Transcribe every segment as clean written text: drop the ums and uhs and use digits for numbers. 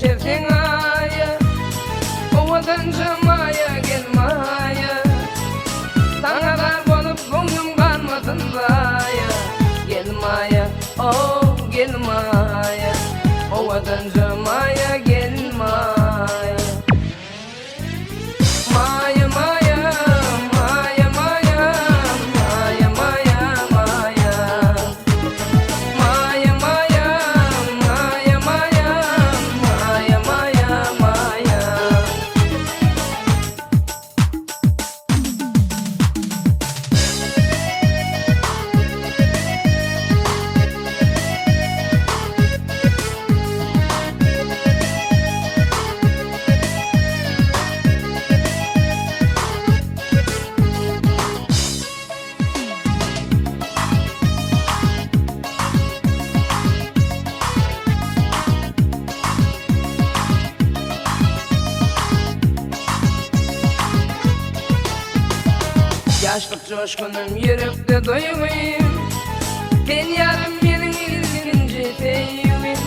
Yaşasın aya, ovadanca maya gelmaya. Tangalar bolup gönlüm kalmasın zaya. Gelmaya, oh gelmaya, ovadanca maya gelmaya. Maya maya, maya maya, maya maya maya. Maya maya, maya maya, maya maya maya. Yaşlık coşkunum yürekte doyumayım. Sen yarım benim ilginci teyvim.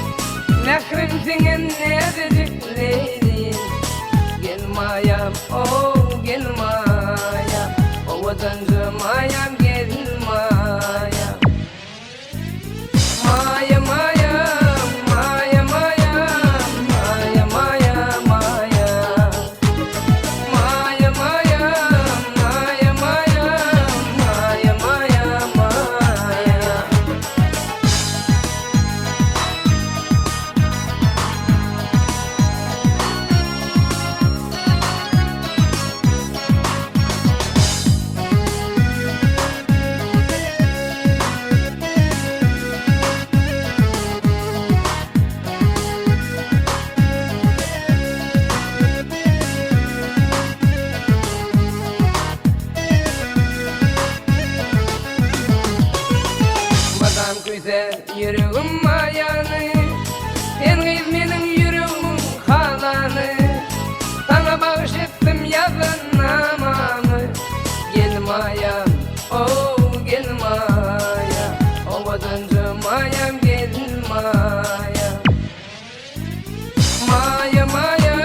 Nakrim senin ne dedik leylim. Gelmayam, oh gelmayam, o vatancı mayam gelmayam. Maya maya, maya maya, maya maya maya. Maya maya, maya maya, maya maya maya. Badam kuysa yüreğim mayanı. Sen kız benim yüreğimin kalanı. Sana bağışlattım yazın namamı. Gelmayam, oh gelmayam, o vatancı mayam gelmayam. Maya maya,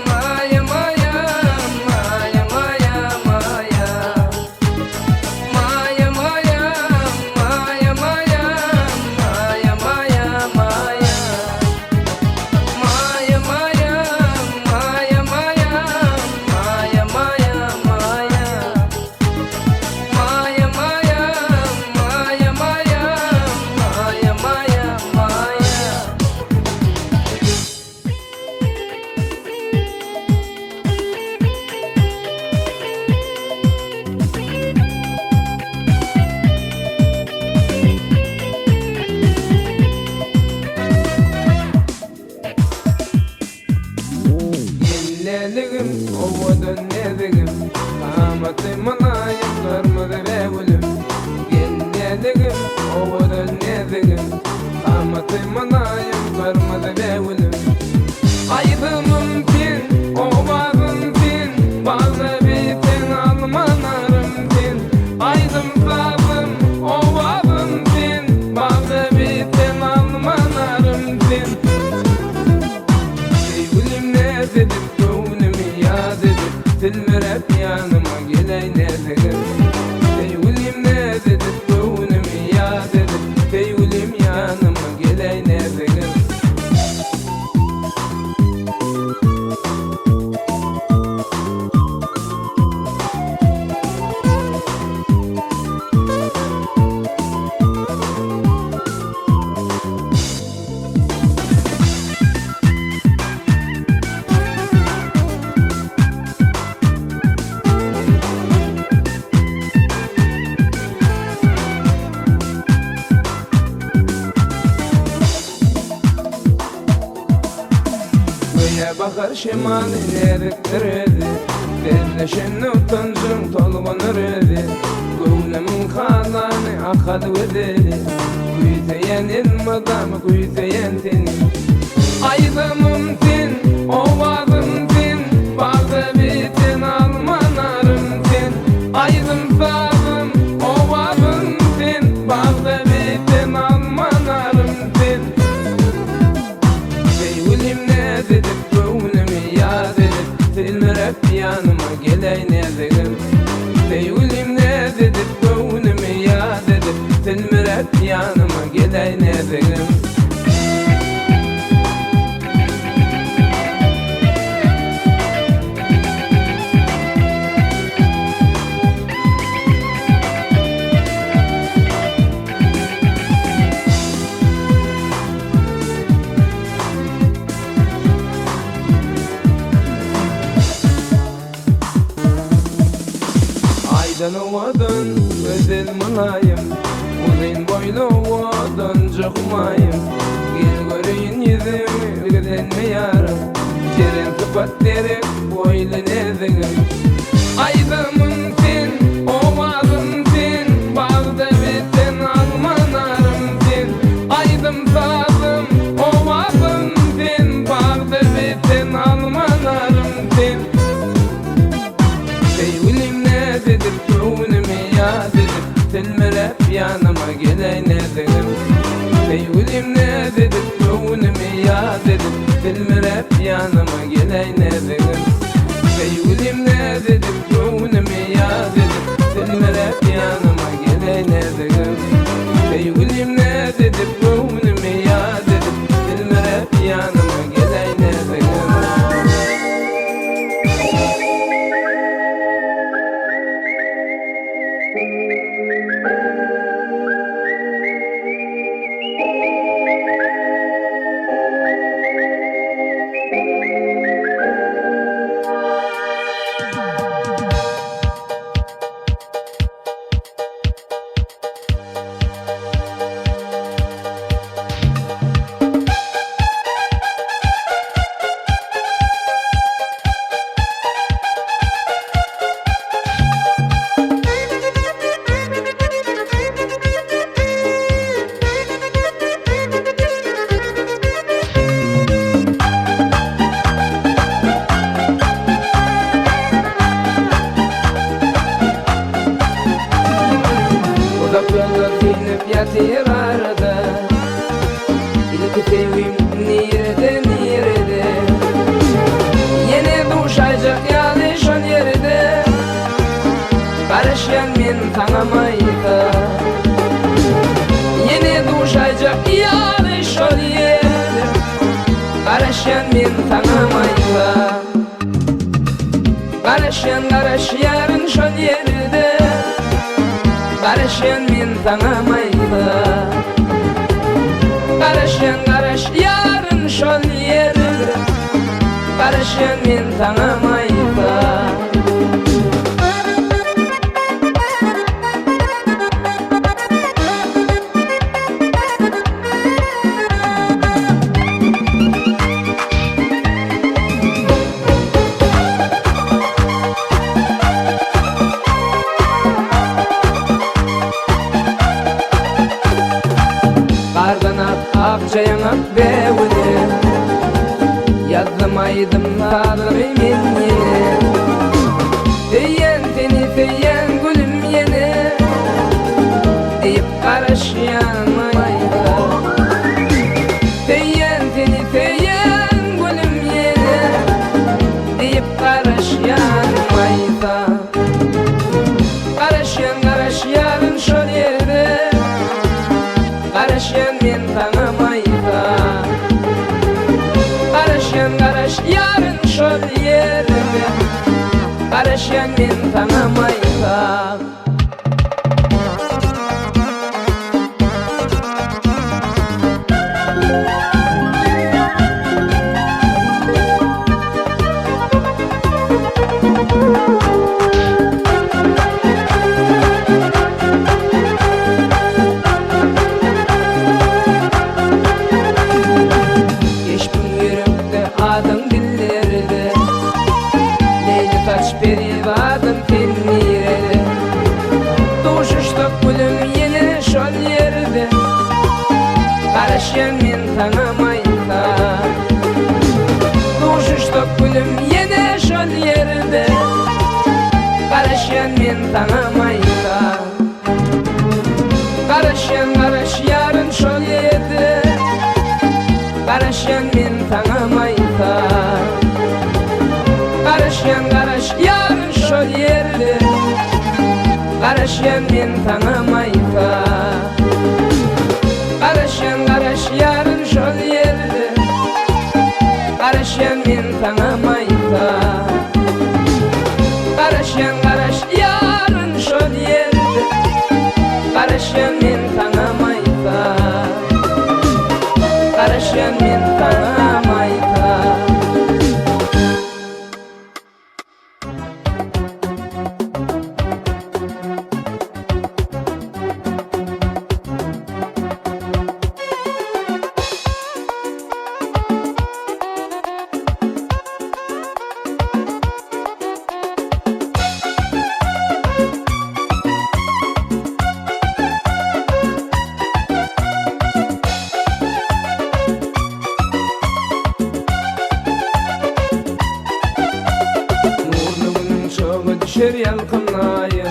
maya maya, maya maya maya. Maya maya, maya maya, maya maya maya. Maya maya, maya maya, maya maya maya. Maya maya, maya maya, maya maya maya. Yelleligim, ovadan nedigim, kamatı manayım, karmadı revulüm. Yelleligim, ovadan nedigim, kamatı manayım, karmadı revulüm. Aydımım din, ovadın din, bazı biten almanarım din. Aydım sazım, ovadın din, bazı biten almanarım din. Sevgilim ne dedim, gönlümü yad edip, dilmer hep yanıma geley ne dedim. Sevgilim ne dedim, gönlümü yad edip, sevgilim yanıma geley ne dedim. Göğe bakar şimali erektirdi, derleşen utancım tolgunurdi. Gönlümün kalanı akadı ödedi, kuyteyen ilmadam kuyteyen teni. Aydımım tin, ovadın tin, bazı biten almanarım tin. Aydım sazım, ovadın tin, bazı biten almanarım tin. Sevgilim ne Tilmirep yanıma geley nedigim. Aydan ovadan ödel mılayım, uzun boylu ovadan çıkmayım. Gel göreyim yüzümü, ilgilenme yarım, şerin tıpat derek boylu nedigim. Aydamın sen, ovadın sen, bağda bitten almanarım sen. Aydım sazım, ovadın sen, bağda bitten almanarım sen. Teyvilim ne dedim, könlümü yad edip, tilmirep yanıma geley nedigim. Teyvilim ne dedim, könlümü yad edip, tilmirep yanıma geley nedigim. Teyvilim ne dedim, könlümü yad edip, tilmirep yanıma geley nedigim. Teyvilim ne dedim, könlümü yad edip, tilmirep yanıma geley nedigim. Yatır arada, ilk sevim nerede nerede, yine duşacak yanlışın yerde, barışyan men tanımayda, yine duşacak yanlışın yerde, barışyan men tanımayda, barışyan yarın şun yerde, barışyan men tanımayda, barışyan yarın şol yerde, barışyan men tanımayda. Akçayanak bevde, yazmaydım tadımı minye. Teyyen seni teyyen gülüm yene, deyip karışyamayda. Teyyen seni teyyen gülüm yene, deyip karışyamayda. Karışyan yarın şol yerde, karışyan men tanımayda, karışyan yarın şol yerde, karışyan men tanımayda. Adım dillerde, Leyli taç perivadım tenirede, Doğuşuştuk gülüm yine şol yerde, Karışyan men tanımayda. Doğuşuştuk gülüm yine şol yerde, Karışyan men tanımayda. Karışyan yarın şol yerde, Karışyan men tanımayda. Karışyan yarın şol yerde, karışyan men tanımayda. Karışan men sana mayta, karışan men sana mayta. Düşer yalkınayım,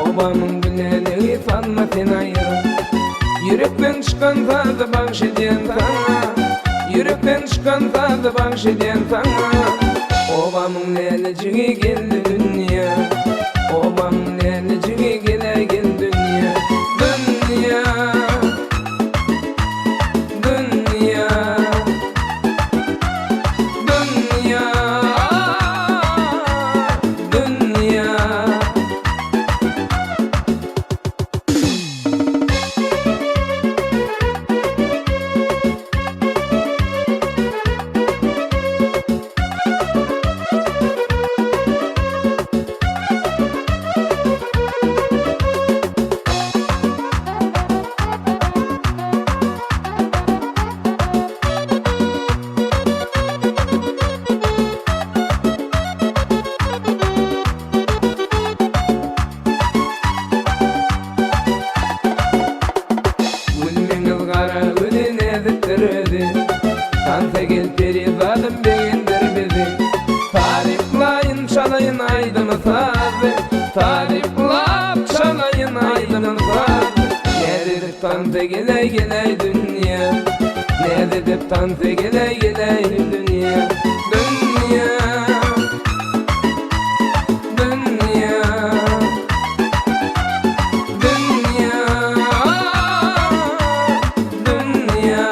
obamın güleli sanma sen ayrım. Yürekten çıkan tadı bahşediyen sana, yürekten çıkan tadı bahşediyen sana. Obamın lelicigi geldi dünya, obamın lelicigi gele gel dünya. Dünya, dünya, dünya. Tante gel perivadım beğendir bizi. Tariflayın çalayın aydın tabi, tariflap çalayın aydın tabi. Ne dedip tante gele gele dünya, ne dedip tante gele gele dünya. Dünya, dünya, dünya, dünya.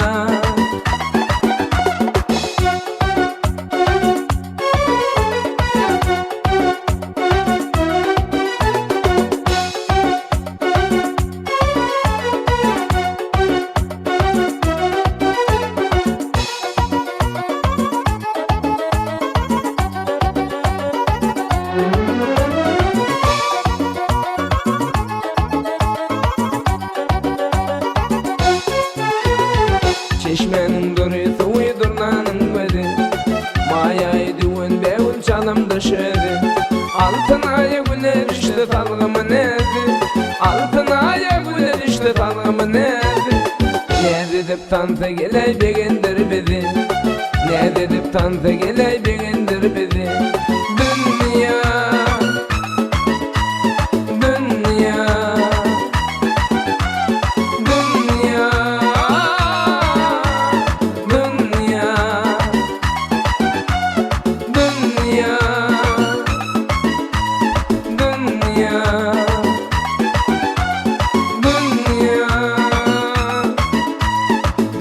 Çeşmenin durusu uydurnanın gözü, mayayı düğün bevul çalım dışarı. Altın aya güler işte talgımın ezi, altın aya güler işte talgımın ezi. Ne dedip tante geley beğendir bizi, ne dedip tante geley beğendir bizi. Dünya, dünya, dünya, dünya, dünya, dünya, dünya,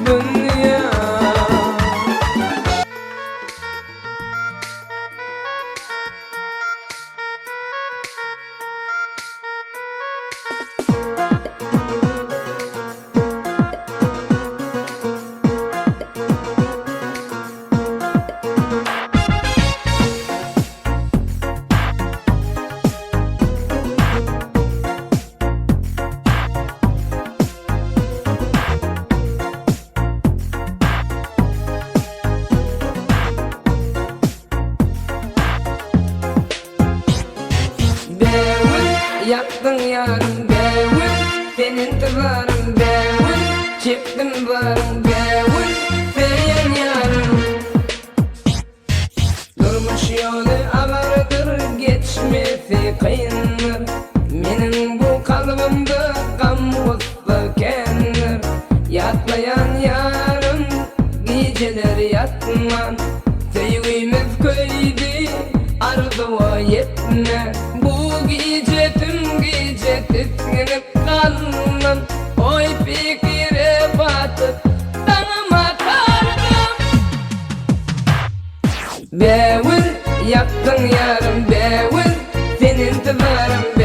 dünya. Yaktın yarım bevül, senin tırlarım bevül, çıktım varım bevül, seyen yarım. Durmuş yolu ağırdır, geçmesi kıyındır. Menin bu kalbimde gamvuslu kendir. Yatmayan yarım, geceler yatman. Sevgimiz köydi, arzuva yetme. Bu gece tüm gece tütkenip kalmam. Oy fikire batıp tanıma tardım. Bevül, yaktın yarım bevül, senin tıvarım bevül.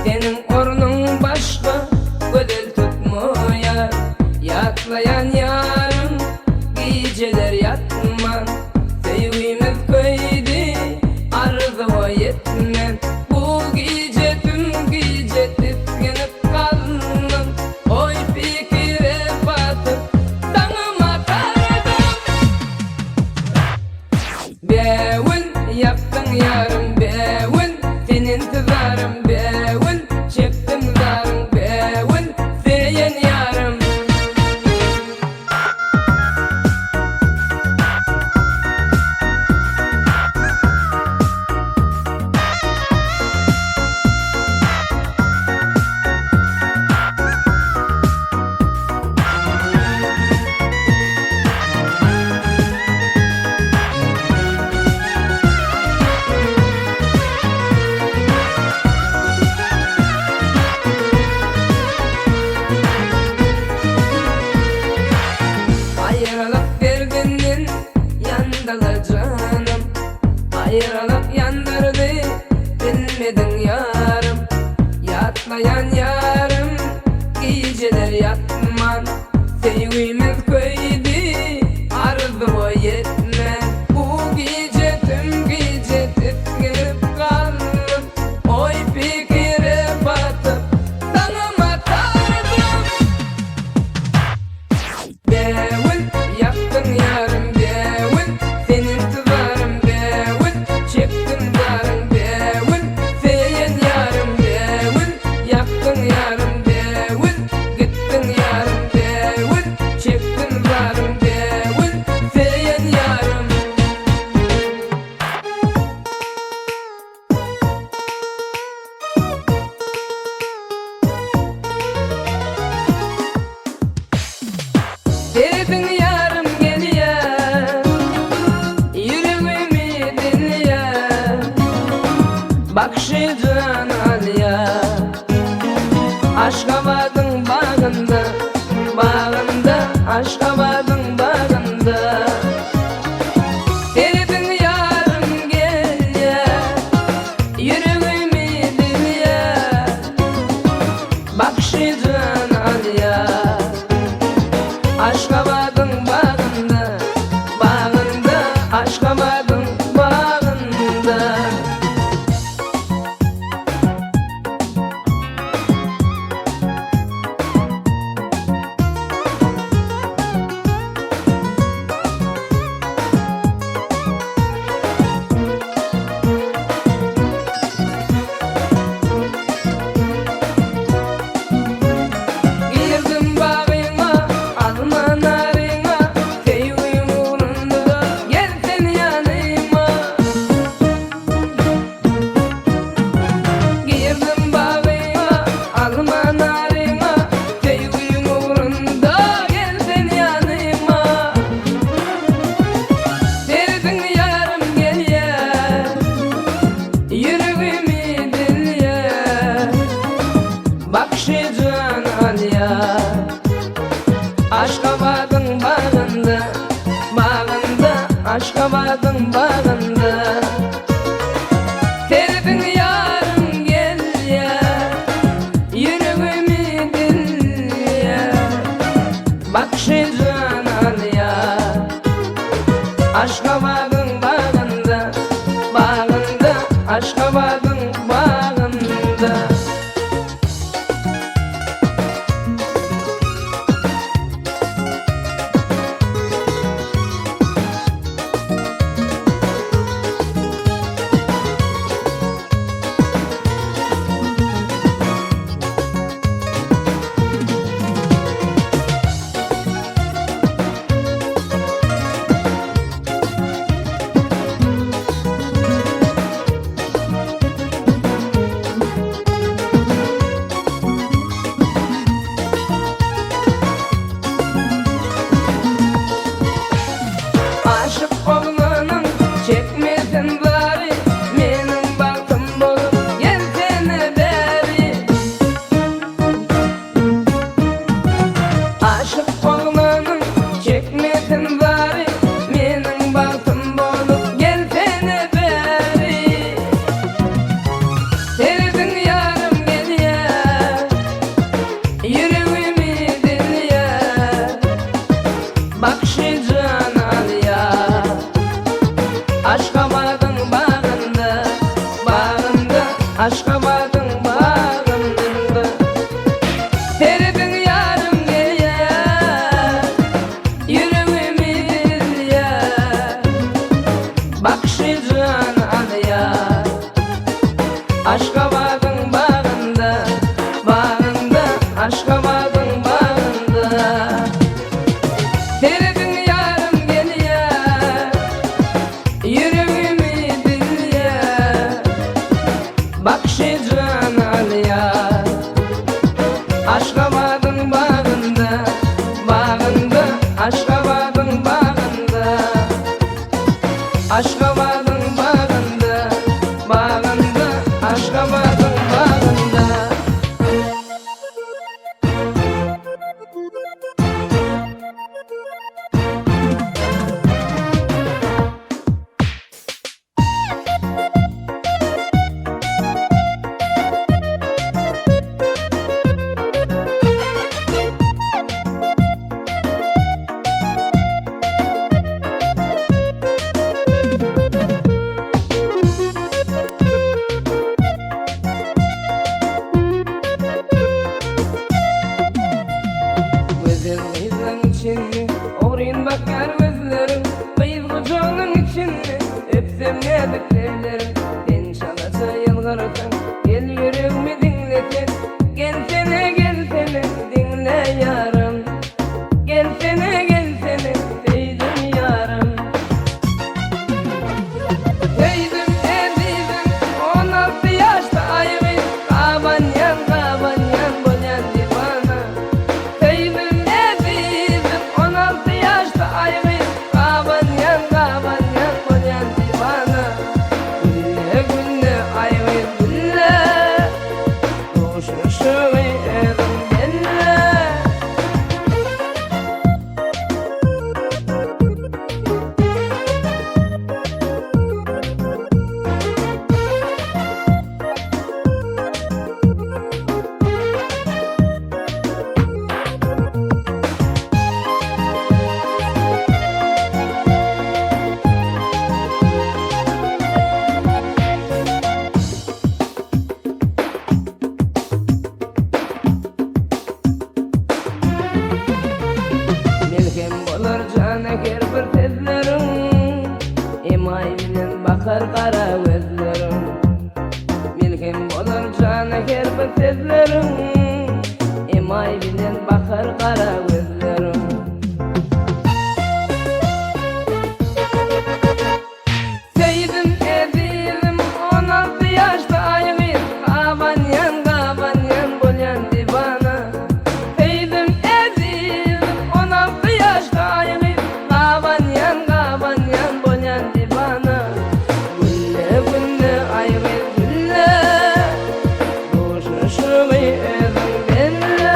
senin ornun başka gödel tutmuyor. Yatlayan yarım geceler yatman, sevgimiz köydi arzuya yetmem. Bu gece tüm gece titkinip kaldım, oy fikire batıp danıma kardım. Beğen yaptın yarım, beğen senin tızarım, beğen çektim zarım, beğen seyen yarım. Ayrılık derdinin yandalar canım, ayrılık yandırdı bilmedin yarım. Yatlayan yarım geceler yatman, sevgimiz köydi arzuya yetme. Bu gece tüm gece titkinip kaldım, oy fikire batıp danıma tardım. Beğen yaptın yarım, beğen senin tızarım, beğen çektim zarım, beğen seyen yarım, beğen yaptın yarım, beğen gittin yarım, beğen çektim zarım, beğen seyen yarım. Dedin yarım geliyor, yüreğimi dinliyor. Bakşıcan al ya, Aşgabat'ın bağında, bağında, Aşgabat'ın bağında. Dedin yarım geliyor, yüreğimi dinliyor. Bakşıcan al ya, Aşgabat'ın bağında, bağında, Aşgabat'ın bağında. Girdim bağıma, alma narına, sevgim uğrunda gel sen yanıma. Girdim bağıma, alma narına, sevgim uğrunda gel sen yanıma. Derdin yarım geliyor, yüreğimi dinliyor. Bakşıcan al ya, Aşgabat'ın bağında, bağında, Aşgabat'ın bağında. Derdin yarım geliyor, yüreğimi dinliyor. Bakşıcan al ya, Aşgabat'ın bağında, bağında, Aşgabat'ın bağında. Aşgabat'ın bağında. Derdim yarım geliyor, yüreğimi dinliyor. Bakşıcan alıyor, Aşgabat'ın bağında, bağında, Aşgabat'ın bağında, Aşgabat'ın bağında, bağında, Aşgabat'ın bağında. Gözlerin içinde oğrayın bakar gözlerim, bayıl kucağının içinde öpsem ne beklerlerim. Ben çalasa yalvarırsan gel yüreğimi dinletin. Gelsene gelsene dinle yarım, gelsene gelsene sevdim yarım. Sevdim ezizim 16 yaşta ayırın, kabanyan kabanyan boyan divana. Sevdim ezizim 16 yaşta ayırın, kabanyan kabanyan boyan divana. Gülle gülle ayırın gülle, koşuşu edim benle. Melhem bolar caneker bir tezlerim, emay bilen bakar kara gözlerim. Melhem bolar caneker bir tezlerim, emay bilen bakar kara gözlerim. Sevdim ezizim 16 yaşta ayırın, kabanyan kabanyan boyan divana. Sevdim ezizim 16 yaşta ayırın, kabanyan kabanyan boyan divana. Gülle gülle ayırın gülle, koşuşu edim benle.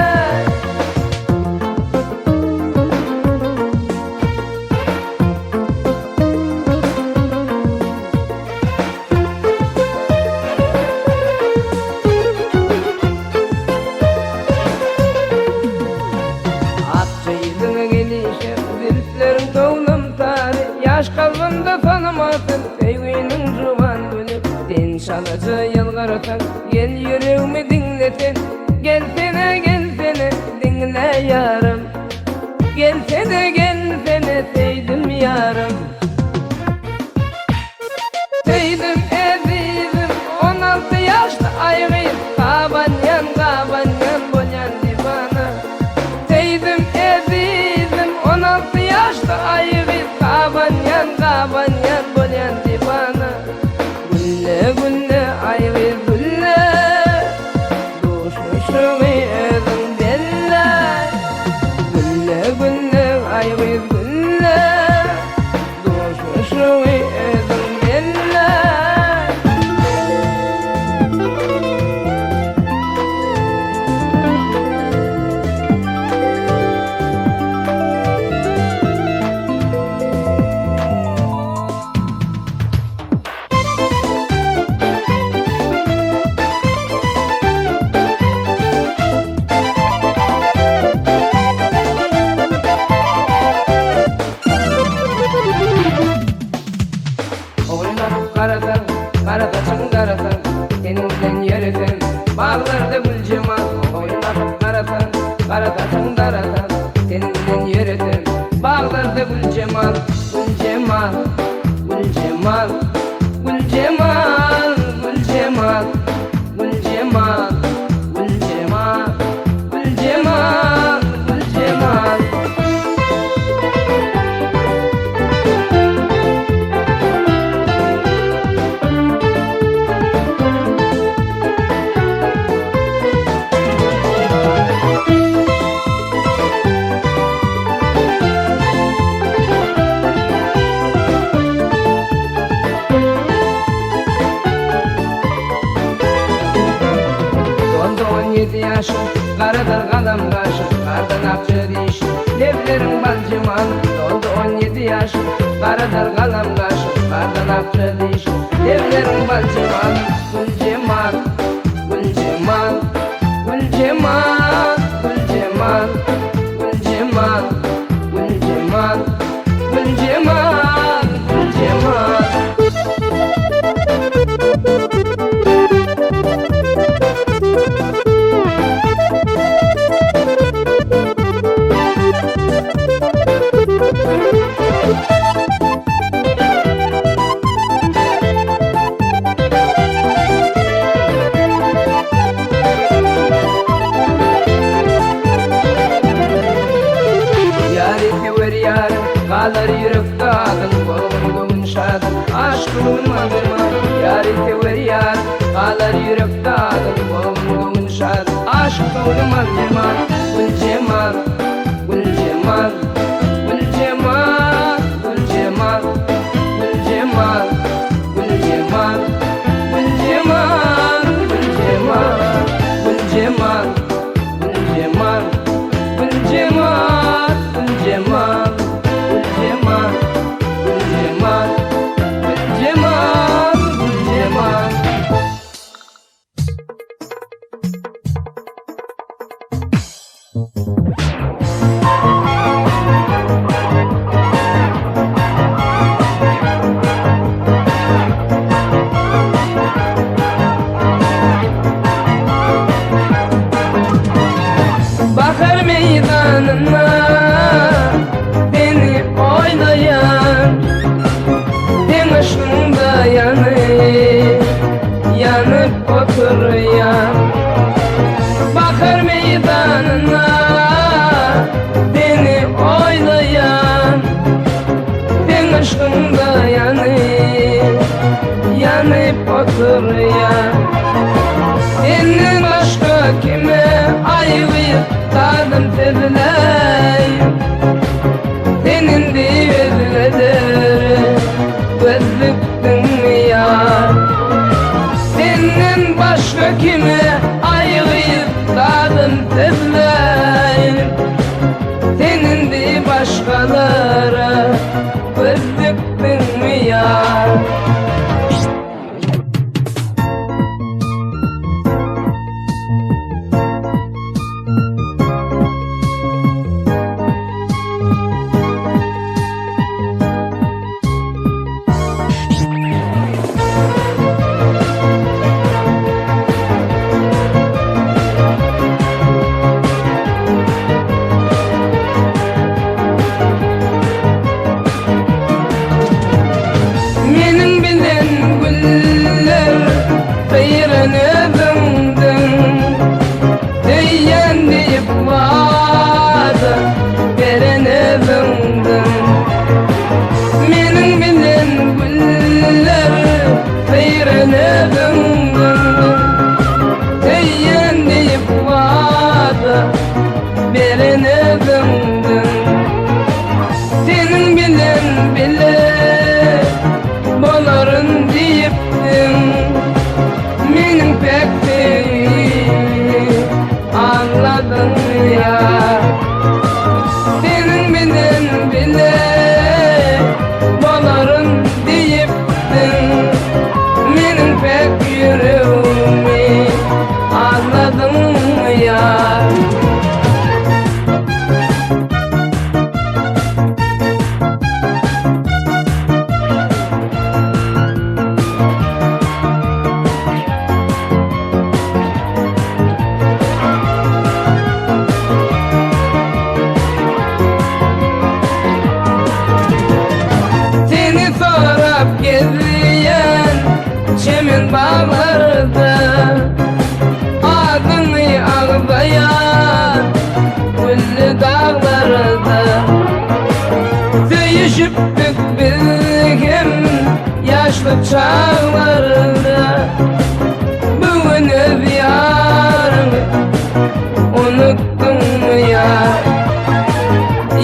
Akça yüzüne gelişe zülflerin toğlum tarih, yaş kalbimde tanımasın sevginin juvan gülü. Sen çalıcı yalvarırsan gel yüreğimi dinletin. Gelsene gelsene dinle yarım, gelsene gelsene sevdim yarım. Sevdim ezizim 16 yaşta ayırın, kabanyan kabanyan boyan divana. Sevdim ezizim 16 yaşta ayırın, kabanyan kabanyan boyan divana. Gülle gülle ayırın gülle, koşuşu edim benle. Gülle gülle ayırın gülle, koşuşu edim benle. Oynanıp karatan, karataşın karatan, seninle yürüten, bağlarda gül cemal. Oynanıp karatan, karataşın karatan, seninle yürüten, bağlarda gül cemal. Gül cemal, gül cemal, gül cemal, gül cemal, gül cemal, gül cemal, gül cemal. 17 yaşım, karadır kalam kaşım, kardan akçı dişim, devlerim balcıman. Doldu 17 yaşım, karadır kalam kaşım, kardan akçı dişim, devlerim balcıman. Gül Cemal, Gül Cemal, Gül Cemal, Gül Cemal, Gül Cemal, Gül Cemal, Gül Cemal, Gül Cemal. Kalar yürek dağın, boğulduğun şadın, aşkın madırman. Yâri tever yar, kalar yürek dağın, boğulduğun şadın, aşkın madırman. Gül Cemal, Gül Cemal, Gül Cemal, Gül Cemal, Gül Cemal, Gül Cemal, Gül Cemal, Gül Cemal, Gül Cemal, Gül Cemal, Gül Cemal, Gül Cemal. Bakar meydanına beni oynayan, ben aşkında yanıp oturuyan. Bakar meydanına beni oynayan, ben aşkında yanıp oturuyan. Senin başka kime ayırıp tadım tedileyim, senin diyebilir gözlüktün mü ya? Senin başka kime ayırıp tadım tedileyim, senin de başkalara gözlüktün mü ya? Senin bilen bile boların deyiptin, benim pek değil anladın ya. Senin bilen bile boların deyiptin, benim pek yüreğimi anladın ya. Çemin bağlarda adını ağlayan güllü dağlarda değişiptik bilgim yaşlı çağlarda. Bugün ev yarını unuttun mu ya?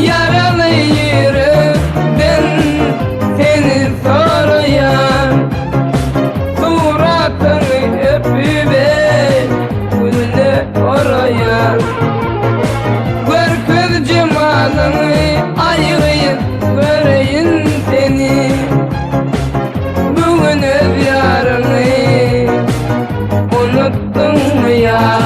Yaralı yürekten seni soruyan, suratını öpüver, gülüne Görkür cemalını ayırayım göreyim seni. Bugün öz yarını unuttun mu ya?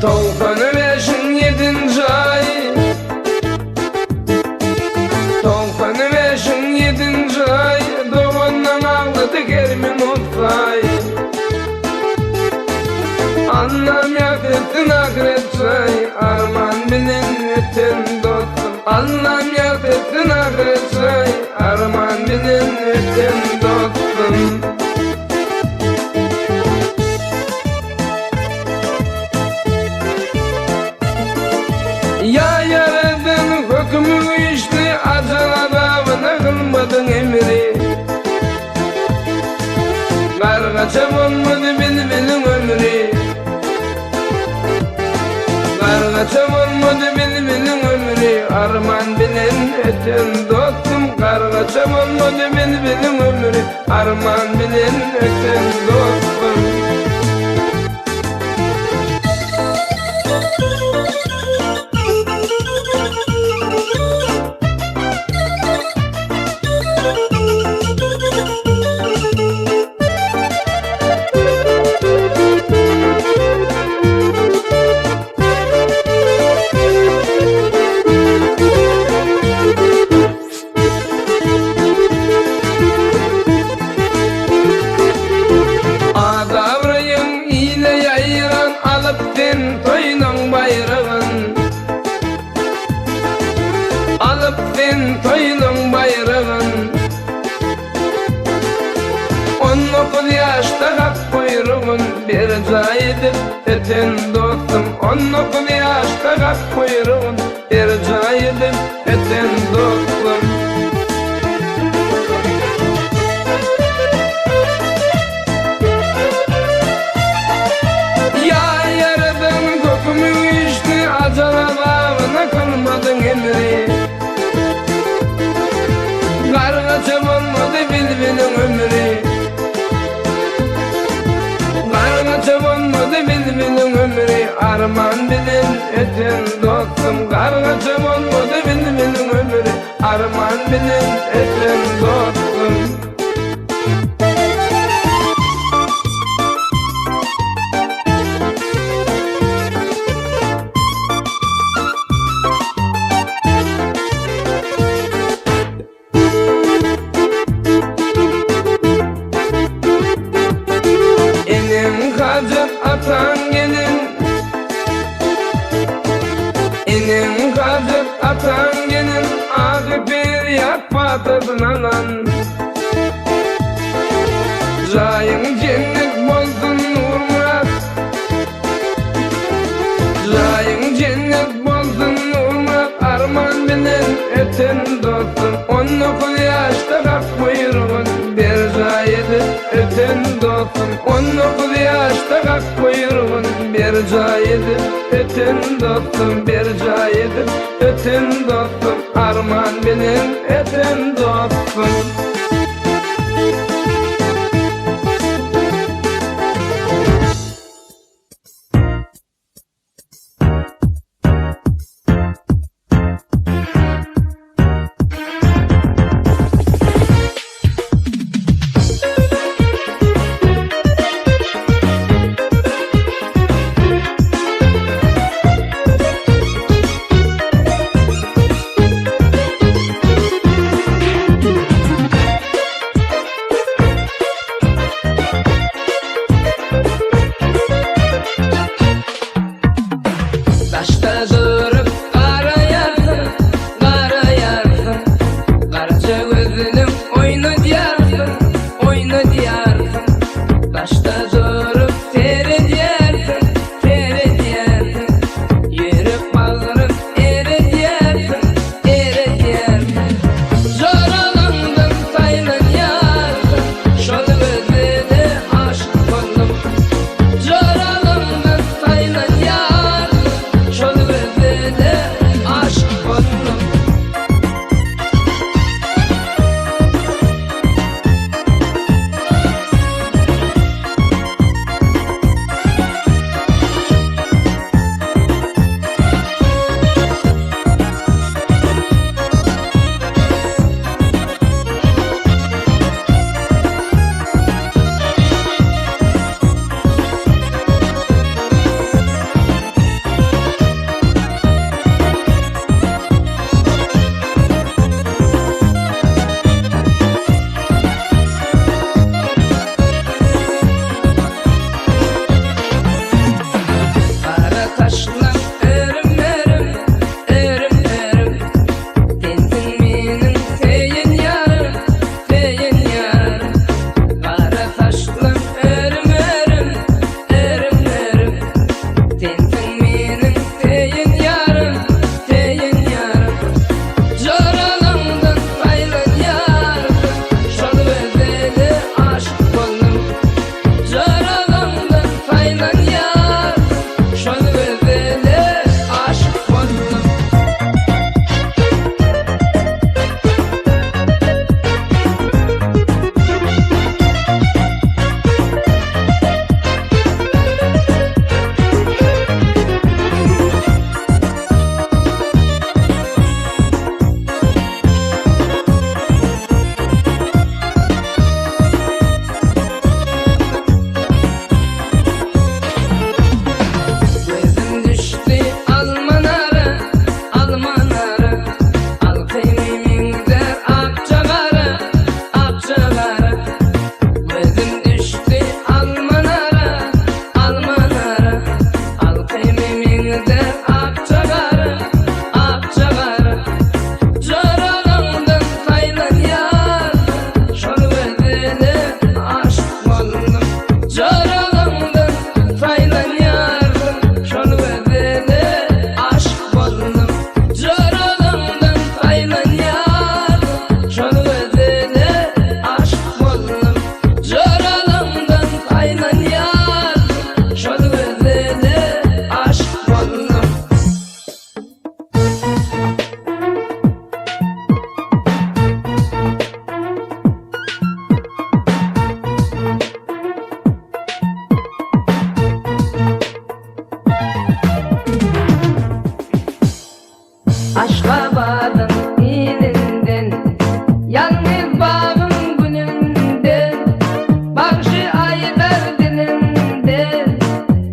Tolkanı beşin yedinci ay, Tolkanı beşin yedinci ay, doğandan ağladı germin otay. Anlam yakıttın akret çay, arman bilin öten dostum. Anlam yakıttın akret çay, arman bilin öten dostum. Ya yaradın hükmü işte, acal adamına kılmadın emri. Kargaça olmadı bilbilin ömrü. Kargaça olmadı bilbilin ömrü. Arman bilin öten dostum. Kargaça olmadı bilbilin ömrü. Arman bilin öten dostum. Alıp sen toyunun bayrağın, 19 yaşta kap kuyruğun, bir caydır öten dostum. 19 yaşta kap kuyruğun, bir caydır öten dostum. Ya yaradın kokumu işte, acala bağına kılmadın emri. Kargaça olmadı bilbilin ömrü. Kargaça olmadı bilbilin ömrü. Arman bilin öten dostum. Kargaça olmadı bilbilin ömrü. Arman bilin öten dostum. Hacet atan gelin, inin hacet atan gelin, ağı bir yak patadın alan. Rayın cennet bozdun Nurmurat, Rayın cennet bozdun Nurmurat. Arman bilin öten dostum. 19 yaşta kap buyruğun, bir rayıdır öten dostum. 19 yaşta kap buyruğun, bir cayıdır öten dostum. Bir cayıdır öten dostum. Arman bilin öten dostum.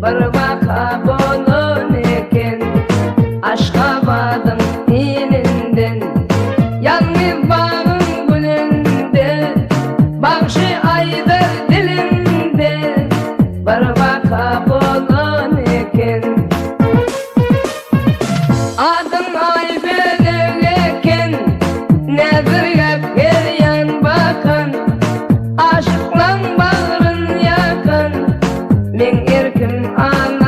bir vaka bolun eken Aşgabat'ın ininden yanmi bağın gülünde Bağışı aydır dilinde bir vaka bolun eken Adın Aybe'de eken nedir gep gelyen bakan Aşıklan bağrın yakan men erkim ana